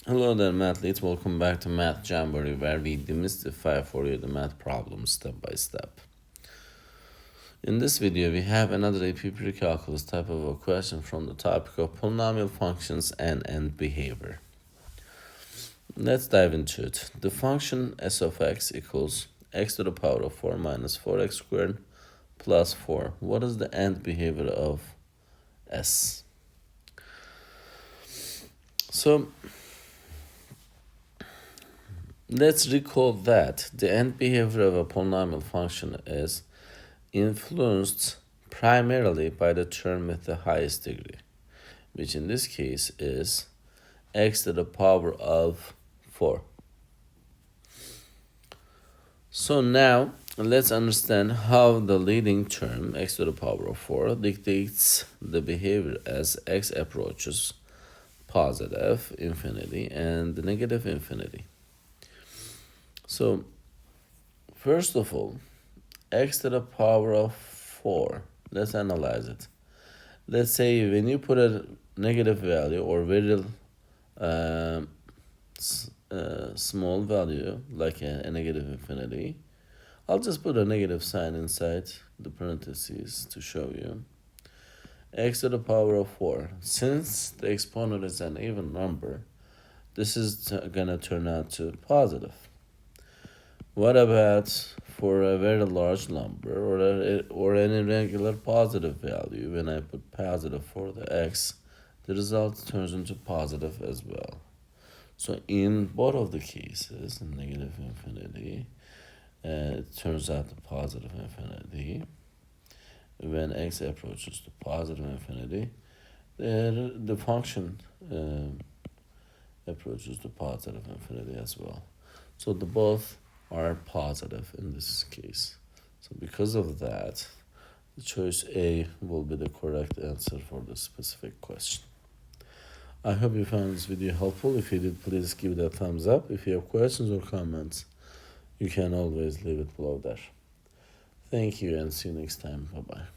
Hello there, mathletes. Welcome back to Math Jamboree, where we demystify for you the math problems step by step. In this video, we have another AP Precalculus type of a question from the topic of polynomial functions and end behavior. Let's dive into it. The function s of x equals x to the power of 4 minus 4x squared plus 4. What is the end behavior of s? So, let's recall that the end behavior of a polynomial function is influenced primarily by the term with the highest degree, which in this case is x to the power of 4. So now let's understand how the leading term x to the power of 4 dictates the behavior as x approaches positive infinity and negative infinity. So, first of all, x to the power of 4, let's analyze it. Let's say when you put a negative value or very small value, like a negative infinity, I'll just put a negative sign inside the parentheses to show you. X to the power of 4. Since the exponent is an even number, this is gonna turn out to positive. What about for a very large number or an irregular positive value? When I put positive for the x, the result turns into positive as well. So in both of the cases, negative infinity, it turns out to positive infinity. When x approaches to positive infinity, the function approaches to positive infinity as well. So the both are positive in this case. So because of that, the choice A will be the correct answer for the specific question. I hope you found this video helpful. If you did, please give it a thumbs up. If you have questions or comments, you can always leave it below there. Thank you and see you next time. Bye-bye.